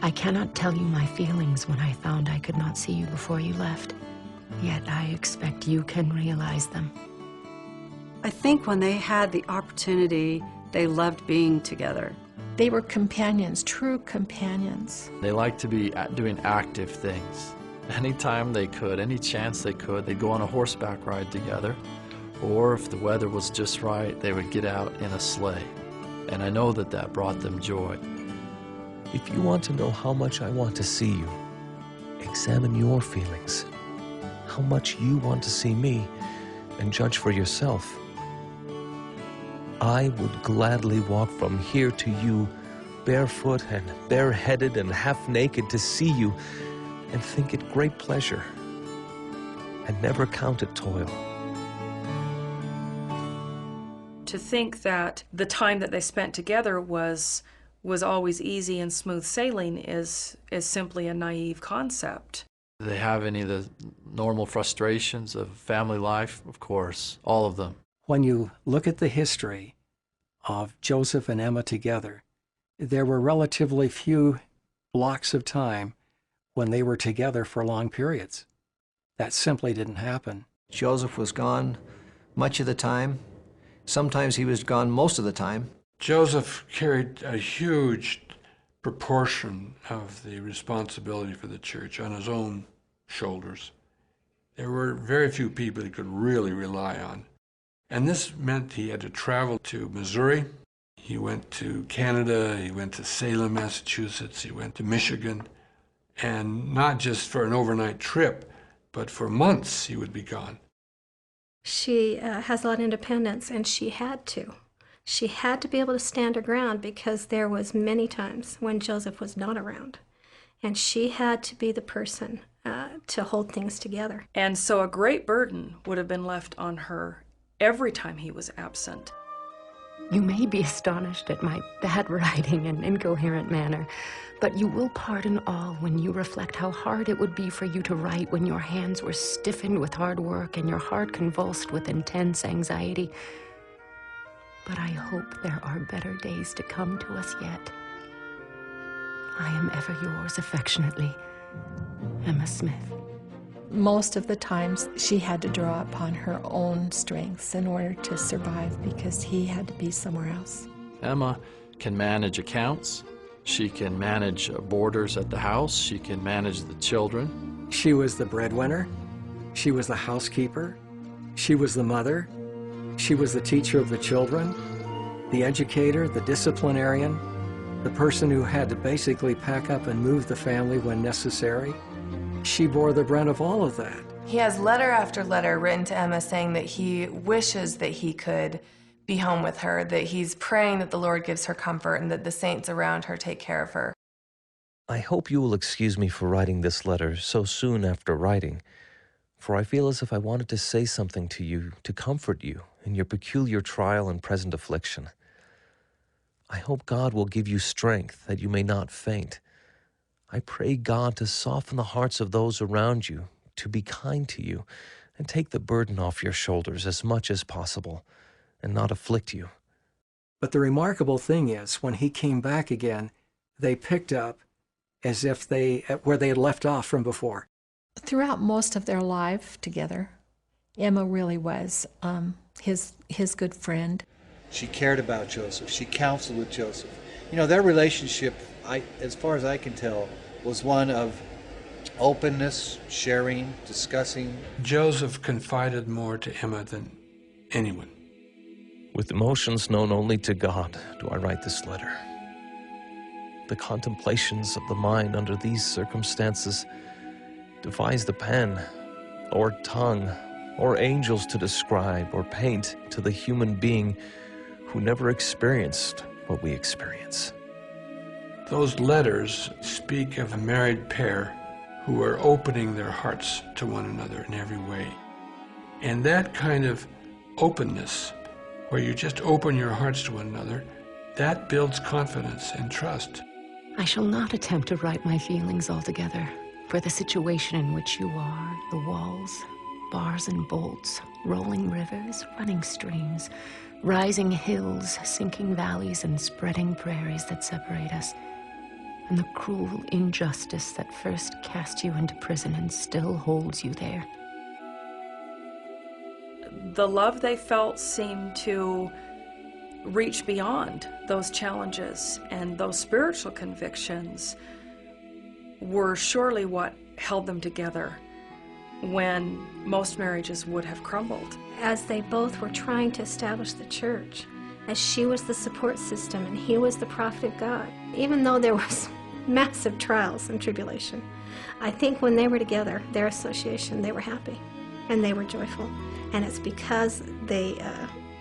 I cannot tell you my feelings when I found I could not see you before you left. Yet I expect you can realize them. I think when they had the opportunity, they loved being together. They were companions, true companions. They liked to be doing active things. Anytime they could, any chance they could, they'd go on a horseback ride together. Or if the weather was just right, they would get out in a sleigh. And I know that that brought them joy. If you want to know how much I want to see you, examine your feelings, how much you want to see me, and judge for yourself. I would gladly walk from here to you, barefoot and bareheaded and half-naked, to see you and think it great pleasure, and never count it toil. To think that the time that they spent together was always easy and smooth sailing is simply a naive concept. Do they have any of the normal frustrations of family life? Of course, all of them. When you look at the history of Joseph and Emma together, there were relatively few blocks of time when they were together for long periods. That simply didn't happen. Joseph was gone much of the time. Sometimes he was gone most of the time. Joseph carried a huge proportion of the responsibility for the church on his own shoulders. There were very few people he could really rely on. And this meant he had to travel to Missouri. He went to Canada, he went to Salem, Massachusetts, he went to Michigan. And not just for an overnight trip, but for months he would be gone. She has a lot of independence, and she had to. She had to be able to stand her ground because there was many times when Joseph was not around. And she had to be the person to hold things together. And so a great burden would have been left on her every time he was absent. You may be astonished at my bad writing and incoherent manner, but you will pardon all when you reflect how hard it would be for you to write when your hands were stiffened with hard work and your heart convulsed with intense anxiety. But I hope there are better days to come to us yet. I am ever yours affectionately, Emma Smith. Most of the times she had to draw upon her own strengths in order to survive because he had to be somewhere else. Emma can manage accounts. She can manage boarders at the house. She can manage the children. She was the breadwinner. She was the housekeeper. She was the mother. She was the teacher of the children, the educator, the disciplinarian, the person who had to basically pack up and move the family when necessary. She bore the brunt of all of that. He has letter after letter written to Emma saying that he wishes that he could be home with her, that he's praying that the Lord gives her comfort and that the saints around her take care of her. I hope you will excuse me for writing this letter so soon after writing, for I feel as if I wanted to say something to you to comfort you in your peculiar trial and present affliction. I hope God will give you strength that you may not faint. I pray God to soften the hearts of those around you, to be kind to you, and take the burden off your shoulders as much as possible, and not afflict you. But the remarkable thing is, when he came back again, they picked up as if where they had left off from before. Throughout most of their life together, Emma really was his good friend. She cared about Joseph. She counseled with Joseph. You know, their relationship, as far as I can tell, was one of openness, sharing, discussing. Joseph confided more to Emma than anyone. With emotions known only to God do I write this letter. The contemplations of the mind under these circumstances defies the pen, or tongue, or angels to describe or paint to the human being who never experienced what we experience. Those letters speak of a married pair who are opening their hearts to one another in every way. And that kind of openness, where you just open your hearts to one another, that builds confidence and trust. I shall not attempt to write my feelings altogether, for the situation in which you are, the walls, bars and bolts, rolling rivers, running streams, rising hills, sinking valleys, and spreading prairies that separate us. and the cruel injustice that first cast you into prison and still holds you there. The love they felt seemed to reach beyond those challenges, and those spiritual convictions were surely what held them together when most marriages would have crumbled. As they both were trying to establish the church, as she was the support system and he was the prophet of God, even though there was massive trials and tribulation, I think when they were together, their association, they were happy and they were joyful. And it's because they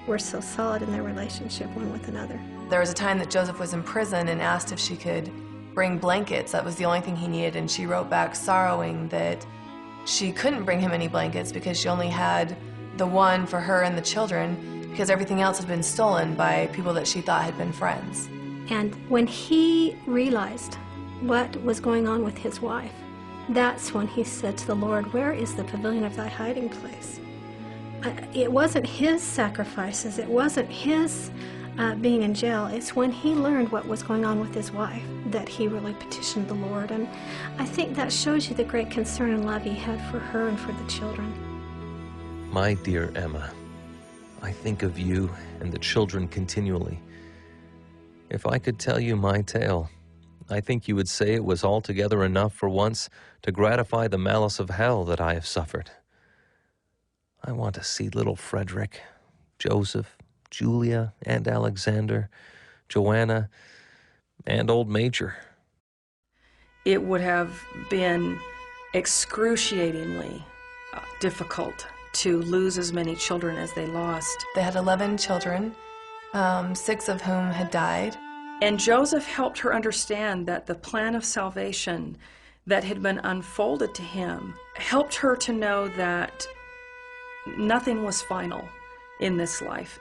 were so solid in their relationship one with another. There was a time that Joseph was in prison and asked if she could bring blankets. That was the only thing he needed, and she wrote back sorrowing that she couldn't bring him any blankets because she only had the one for her and the children because everything else had been stolen by people that she thought had been friends. And when he realized what was going on with his wife, that's when he said to the Lord, "Where is the pavilion of thy hiding place?" It wasn't his sacrifices, it wasn't his being in jail. It's when he learned what was going on with his wife that he really petitioned the Lord. And I think that shows you the great concern and love he had for her and for the children. My dear Emma, I think of you and the children continually. If I could tell you my tale, I think you would say it was altogether enough for once to gratify the malice of hell that I have suffered. I want to see little Frederick, Joseph, Julia, and Alexander, Joanna, and old Major. It would have been excruciatingly difficult to lose as many children as they lost. They had 11 children, 6 of whom had died. And Joseph helped her understand that the plan of salvation that had been unfolded to him helped her to know that nothing was final in this life.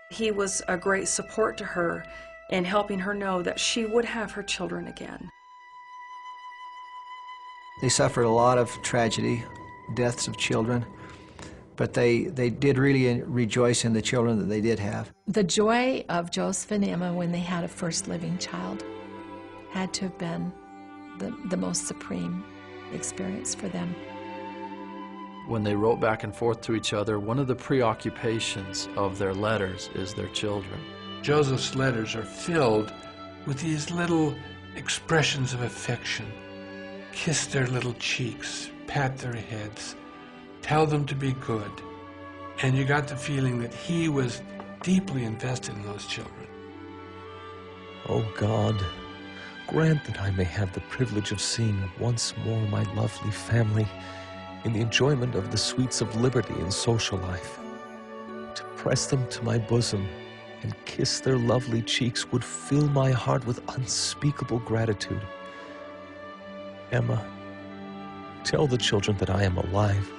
He was a great support to her in helping her know that she would have her children again. They suffered a lot of tragedy, deaths of children, but they did really rejoice in the children that they did have. The joy of Joseph and Emma when they had a first living child had to have been the most supreme experience for them. When they wrote back and forth to each other, one of the preoccupations of their letters is their children. Joseph's letters are filled with these little expressions of affection. Kiss their little cheeks, pat their heads, tell them to be good. And you got the feeling that he was deeply invested in those children. Oh God, grant that I may have the privilege of seeing once more my lovely family in the enjoyment of the sweets of liberty and social life. To press them to my bosom and kiss their lovely cheeks would fill my heart with unspeakable gratitude. Emma, tell the children that I am alive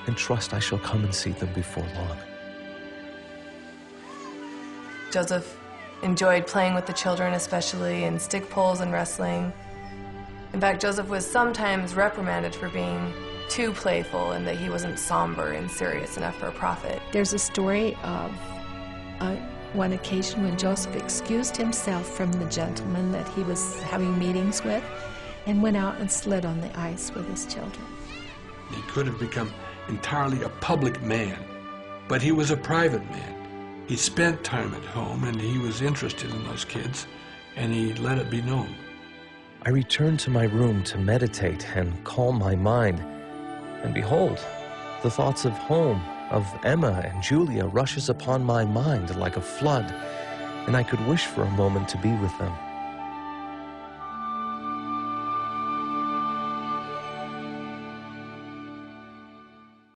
and trust I shall come and see them before long. Joseph enjoyed playing with the children, especially in stick poles and wrestling. In fact, Joseph was sometimes reprimanded for being too playful and that he wasn't somber and serious enough for a prophet. There's a story of one occasion when Joseph excused himself from the gentleman that he was having meetings with and went out and slid on the ice with his children. He could have become entirely a public man, but he was a private man. He spent time at home and he was interested in those kids, and he let it be known. I returned to my room to meditate and calm my mind, and behold, the thoughts of home, of Emma and Julia rushes upon my mind like a flood, and I could wish for a moment to be with them.